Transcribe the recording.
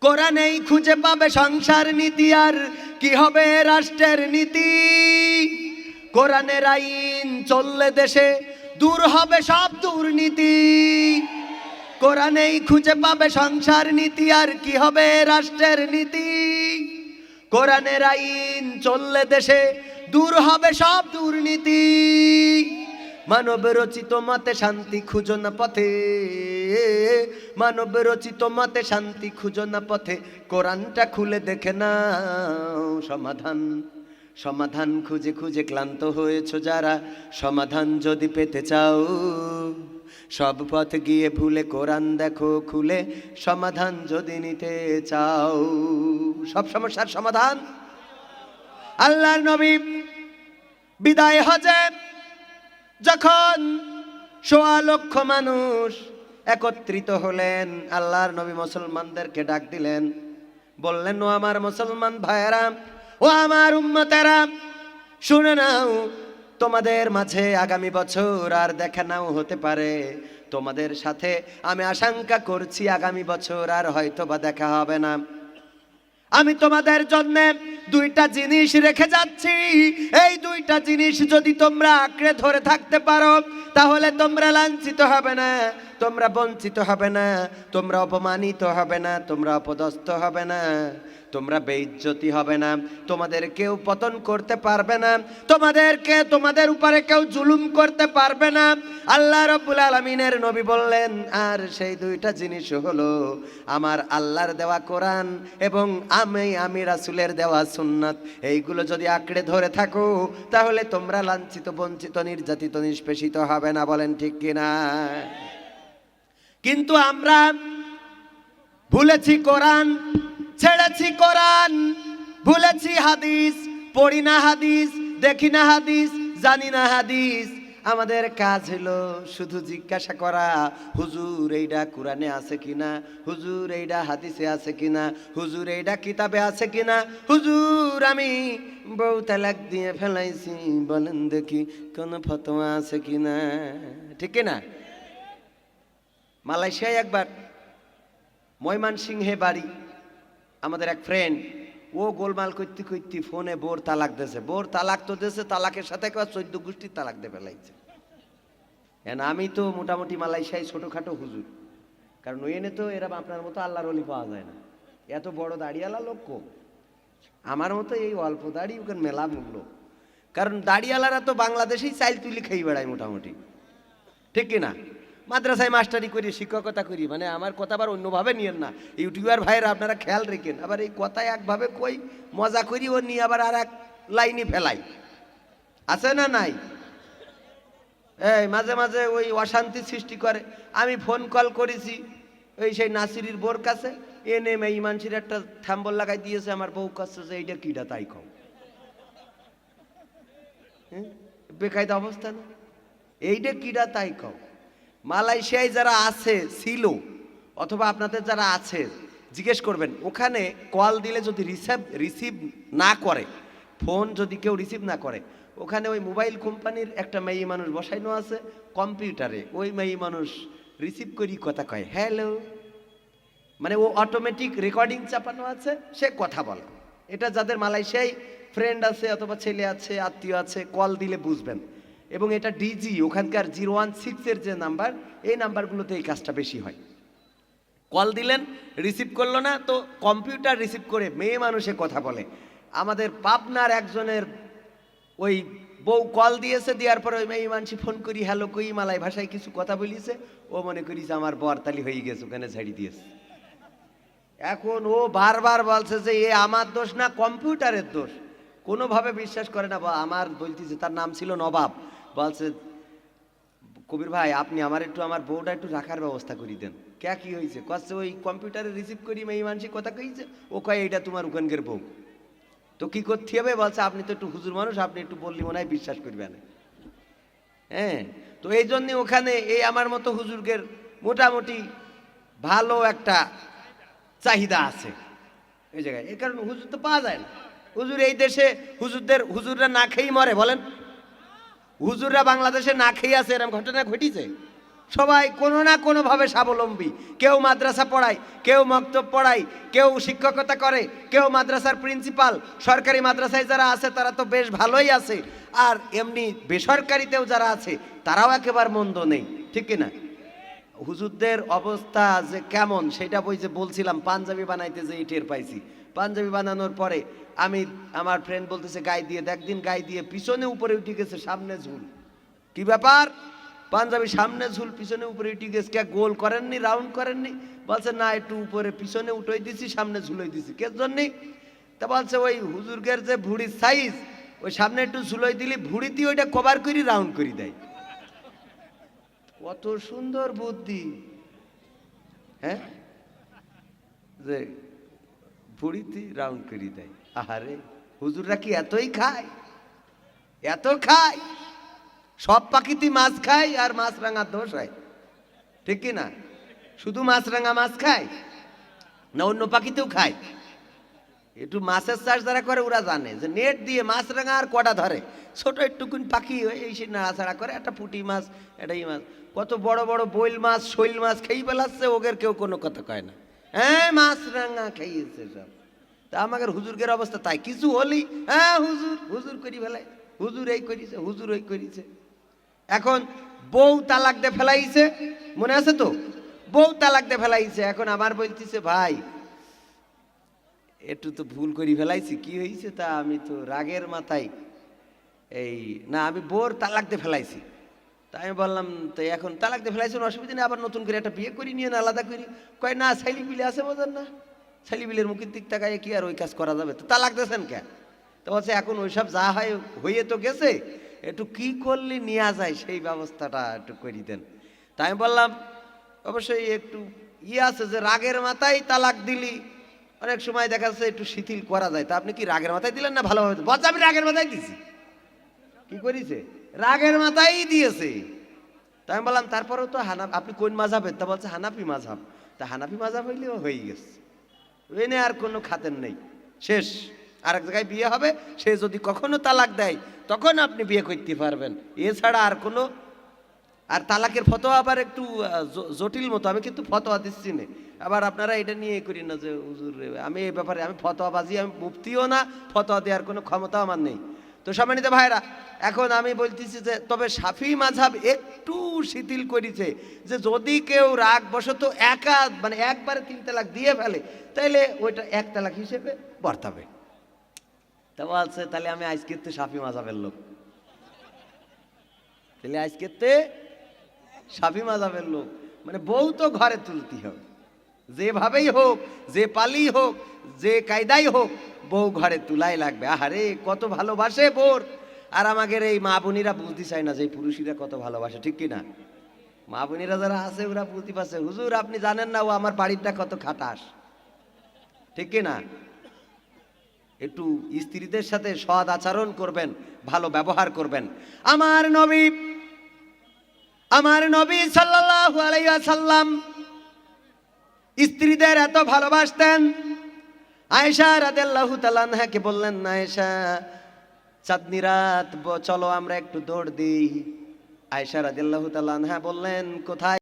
কোরআনেই খুঁজে পাবে সংসার নীতি, আর কি হবে রাষ্ট্রের নীতি। কোরআনের আইন চললে দেশে দূর হবে সব দুর্নীতি। কোরআনেই খুঁজে পাবে সংসার নীতি, আর কি হবে রাষ্ট্রের নীতি। কোরআনের আইন চললে দেশে দূর হবে সব দুর্নীতি। মানব রচিত মতে শান্তি খুঁজো না পথে, মানব রচিত মতে শান্তি খুঁজো না পথে। কোরআনটা খুলে দেখে নাও সমাধান। সমাধান খুঁজে খুঁজে ক্লান্ত হয়েছো যারা, সমাধান যদি পেতে চাও সব পথ গিয়ে ভুলে কোরআন দেখো খুলে। সমাধান যদি নিতে চাও, সব সমস্যার সমাধান। আল্লাহর নবী বিদায় হজে যখন ১.৫ লক্ষ মানুষ একত্রিত হলেন, আল্লাহর নবী মুসলমানদেরকে ডাক দিলেন, বললেন, ও আমার মুসলমান ভাইয়েরা, ও আমার উম্মতেরা, শুনে নাও, তোমাদের মাঝে আগামী বছর আর দেখা নাও হতে পারে। তোমাদের সাথে আমি আশঙ্কা করছি আগামী বছর আর হয়তো বা দেখা হবে না। আমি তোমাদের জন্য 2টা জিনিস রেখে যাচ্ছি। এই 2টা জিনিস যদি তোমরা আঁকড়ে ধরে থাকতে পারো, তাহলে তোমরা লাঞ্ছিত হবে না, তোমরা বঞ্চিত হবে না, তোমরা অপমানিত হবে না, তোমরা অপদস্থ হবে না, তোমরা বেইজ্জতি হবে না, তোমাদের কেউ পতন করতে পারবে না, তোমাদের উপরে কেউ জুলুম করতে পারবে না। আল্লাহ রাব্বুল আলামিনের নবী বললেন, আর সেই 2টা জিনিস হলো আমার আল্লাহর দেওয়া কোরআন এবং আমি রাসূলের দেওয়া সুন্নাত। এইগুলো যদি আঁকড়ে ধরে থাকো, তাহলে তোমরা লাঞ্ছিত, বঞ্চিত, নির্যাতিত, নিষ্পেষিত হবে না। বলেন ঠিক কিনা? কিন্তু আমরা ভুলেছি কোরআন, ছেড়েছি কোরআন, ভুলেছি হাদিস, পড়ি না হাদিস, দেখি না হাদিস, জানি না হাদিস। আমাদের কাজ হলো শুধু জিজ্ঞাসা করা, হুজুর এইটা কোরআনে আছে কিনা, হুজুর এইটা হাদিসে আছে কিনা, হুজুর এইটা কিতাবে আছে কিনা, হুজুর আমি বউ তালাক দিয়ে ফেলাইছি, বলেন দেখি কোন ফতোয়া আছে কিনা। ঠিক কিনা? মালয়েশিয়ায় একবার ময়মনসিংহে বাড়ি আমাদের এক ফ্রেন্ড, ও গোলমাল করতে করতে ফোনে বোর তালাক দিয়েছে। বোর তালাক তো দিয়েছে, তালাকের সাথে 14 গোষ্ঠীর তালাক দিয়ে ফেলাইছে। আমি তো মোটামুটি মালয়েশিয়ায় ছোটখাটো হুজুর, কারণ ওইনে তো এরা আপনার মতো আল্লাহর ওলি পাওয়া যায় না, এত বড় দাড়িওয়ালা লোক কম। আমার মতো এই অল্প দাড়ি ওখানে মেলা মূল্য, কারণ দাড়িওয়ালারা তো বাংলাদেশেই চাইল তুলি খেয়ে বেড়ায় মোটামুটি। ঠিক কিনা? মাদ্রাসায় মাস্টারি করি, শিক্ষকতা করি, মানে আমার কথা আবার অন্যভাবে নিয়েন না, ইউটিউবার ভাইয়েরা আপনারা খেয়াল রেখেন। আবার এই কথায় একভাবে কই, মজা করি, ও নিয়ে আবার আর এক লাইনে ফেলাই, আছে না নাই? এই মাঝে মাঝে ওই অশান্তি সৃষ্টি করে। আমি ফোন কল করেছি ওই সেই নাসিরির বোর কাছে, এনে এই মানুষের একটা থাম্বল লাগাই দিয়েছে, আমার বউ কাছে যে এইটা কিটা তাই খাও। বেকায়দা অবস্থা না? এইটা কিটা তাই খাও। মালয়েশিয়ায় যারা আছে ছিল, অথবা আপনাদের যারা আছে জিজ্ঞেস করবেন, ওখানে কল দিলে যদি রিসিভ না করে, ফোন যদি কেউ রিসিভ না করে, ওখানে ওই মোবাইল কোম্পানির একটা মেয়ে মানুষ বসাইনো আছে কম্পিউটারে, ওই মেয়ে মানুষ রিসিভ করি কথা কয় হ্যালো, মানে ও অটোমেটিক রেকর্ডিং চাপানো আছে, সে কথা বলে। এটা যাদের মালয়েশিয়ায় ফ্রেন্ড আছে অথবা ছেলে আছে, আত্মীয় আছে, কল দিলে বুঝবেন। এবং এটা ডিজি ওখানকার 016-এর যে নাম্বার, এই নাম্বারগুলোতে এই কাজটা বেশি হয়। কল দিলেন, রিসিভ করলো না, তো কম্পিউটার রিসিভ করে মেয়ে মানুষে কথা বলে। আমাদের পাবনার একজনের ওই বউ কল দিয়েছে, দেওয়ার পরে ওই মেয়ে মানুষ ফোন করি হ্যালো কই মালাই ভাষায় কিছু কথা বলিছে, ও মনে করিছে আমার বরতালি হয়ে গেছে, ওখানে ঝাড়ি দিয়েছে। এখন ও বারবার বলছে যে এ আমার দোষ না, কম্পিউটারের দোষ। কোনোভাবে বিশ্বাস করে না। আমার বলতেছে, তার নাম ছিল নবাব, বলছে কবির ভাই আপনি আমার একটু আমার বউটা একটু রাখার ব্যবস্থা করে দেন। কে কি হয়েছে? কচ্ছে ওই কম্পিউটারে রিসিভ করি মেয়ে মানুষের কথা কইছে, ও কয় এইটা তোমার ওখানকার বউ। তো কি করতে হবে? বলছে আপনি তো একটু হুজুর মানুষ, আপনি একটু বললি মনে হয় বিশ্বাস করবেন। হ্যাঁ, তো এই জন্যে ওখানে এই আমার মতো হুজুরদের মোটামুটি ভালো একটা চাহিদা আছে এই জায়গায়। এই কারণে হুজুর তো পাওয়া যায় না। হুজুর এই দেশে হুজুররা না খেয়েই মরে। বলেন, হুজুররা বাংলাদেশে না খেয়ে আছে, এরকম ঘটনা ঘটিছে? সবাই কোনো না কোনোভাবে স্বাবলম্বী। কেউ মাদ্রাসা পড়ায়, কেউ মক্তব পড়ায়, কেউ শিক্ষকতা করে, কেউ মাদ্রাসার প্রিন্সিপাল। সরকারি মাদ্রাসায় যারা আছে তারা তো বেশ ভালোই আছে, আর এমনি বেসরকারিতেও যারা আছে তারাও একেবারে মন্দ নেই, ঠিক কিনা? হুজুরদের অবস্থা যে কেমন সেটা বই যে বলছিলাম, পাঞ্জাবি বানাইতে যে টের পাইছি। পাঞ্জাবি বানানোর পরে আমার ফ্রেন্ড বলতেছে গায়ে দিয়ে দেখ, দিন গায়ে দিয়ে পিছনে উপরে উঠে গেছে, সামনে ঝুল। কি ব্যাপার? পাঞ্জাবি সামনে ঝুল পিছনে উপরে উঠে গেছে, কে গোল করেননি, রাউন্ড করেননি? বলছে না, একটু উপরে পিছনে উঠে দিছি, সামনে ঝুলাই দিছি। কে জন্যে? তা বলছে ওই হুজুরগের যে ভুড়ির সাইজ, ওই সামনে একটু ঝুলাই দিলি ভুড়িতে ওইটা কভার করি রাউন্ড করে দেয়। কত সুন্দর বুদ্ধি, হ্যাঁ, যে ভুড়িতে রাউন্ড করে দেয়। আহারে, হুজুররা কি এতই খায়? এত খায়? সব পাখিতে মাছ খায় আর মাছরাঙার দোষ হয়, ঠিক কি না? শুধু মাছরাঙা মাছ খায় না অন্য পাখিতেও খায়? একটু মাছের চাষ যারা করে ওরা জানে যে নেট দিয়ে মাছরাঙা আর কটা ধরে, ছোট একটুকুন পাখি এই সে নাড়াচাড়া করে, একটা পুঁটি মাছ, এটাই মাছ। কত বড় বড় বোইল মাছ, শৈল মাছ খেয়ে ফেলাচ্ছে, ওদের কেউ কোনো কথা কয় না। হ্যাঁ, মাছরাঙা খেয়েছে সব। তা আমাদের হুজুরগের অবস্থা তাই, কিছু হলি হ্যাঁ হুজুর হুজুর করি ফেলায়, হুজুর এই করিছে, হুজুর ওই করিছে। এখন বউ তালাক দিয়ে ফেলাইছে, মনে আছে তো? বউ তালাক দিয়ে ফেলাইছে। এখন আমার বলতেছে ভাই একটু তো ভুল করি ফেলাইছি, কি হয়েছে? তা আমি তো রাগের মাথায় আমি বোর তালাক দিয়ে ফেলাইছি। তা আমি বললাম তো এখন তালাক দিয়ে ফেলাইছেন, অসুবিধা নেই, আবার নতুন করে একটা বিয়ে করি নিয়ে না, আলাদা করি। কয় না, ছেলি পিলে আছে, বোঝেন না? ছেলি পিলের মুখের দিক তাকায় কি আর ওই কাজ করা যাবে? তো তালাক দিয়েছেন কে? তো বলছে এখন ওইসব যা হয় হয়ে তো গেছে, একটু কি করলে নেওয়া যায় সেই ব্যবস্থাটা একটু করে দেন। তাই আমি বললাম অবশ্যই একটু আছে যে রাগের মাথায় তালাক দিলি অনেক সময় দেখা যাচ্ছে একটু শিথিল করা যায়। তা আপনি কি রাগের মাথায় দিলেন না ভালোভাবে? বলছে আমি রাগের মাথায় দিছি। কি করেছে? রাগের মাথায় দিয়েছে। তাই আমি বললাম তারপরেও তো আপনি কোন মাঝহাবের? তা বলছে হানাফি মাঝহাব। তা হানাফি মাঝহাব হইলেও হয়ে গেছে, এনে আর কোনো খাতেন নেই, শেষ। আর এক জায়গায় বিয়ে হবে, সে যদি কখনো তালাক দেয় তখন আপনি বিয়ে করতে পারবেন, এছাড়া আর কোনো। আর তালাকের ফতোয়া আবার একটু জটিল মতো, আমি কিন্তু ফতোয়া দিচ্ছি না, আবার আপনারা এটা নিয়ে করি না যে হুজুর আমি এই ব্যাপারে আমি ফতোয়াবাজি, আমি মুফতিও না, ফতোয়া দেওয়ার কোনো ক্ষমতাও আমার নেই। তো সম্মানিত ভাইরা, এখন আমি বলতেছি যে তবে শাফি মাযহাব একটু শিথিল করেছে যে যদি কেউ রাগ বশত একবারে 3 তালাক দিয়ে ফেলে তাইলে ওইটা 1 তালাক হিসেবে বর্তাবে। তা বলছে তাহলে আমি আজকের তো শাফি মাযহাবের লোক, তাহলে আজকের তে শাফি মাযহাবের লোক, মানে বউ তো ঘরে তুলতে হবে, যেভাবেই হোক, যে পালি হোক, যে কায়দাই হোক, বউ ঘরে তুলাই লাগবে। আহারে কত ভালোবাসে বোর। আর আমাদের এই মা বোনিরা বুঝতে চায় না যে পুরুষেরা কত ভালোবাসে, ঠিক কিনা? মা বোনিরা যারা আছে ওরা বুঝতে পারছে, হুজুর আপনি জানেন না ও আমার বাড়িটা কত খাটাস, ঠিক কিনা? একটু স্ত্রীদের সাথে সৎ আচরণ করবেন, ভালো ব্যবহার করবেন। আমার নবী সাল্লাল্লাহু আলাইহি ওয়াসাল্লাম স্ত্রীদের এত ভালোবাসতেন। আয়েশা রাদিয়াল্লাহু তাআলা আনহাকে বললেন, আয়েশা চাঁদনি রাত, চলো আমরা একটু দৌড় দিই। আয়েশা রাদিয়াল্লাহু তাআলা আনহা বললেন, কোথায়?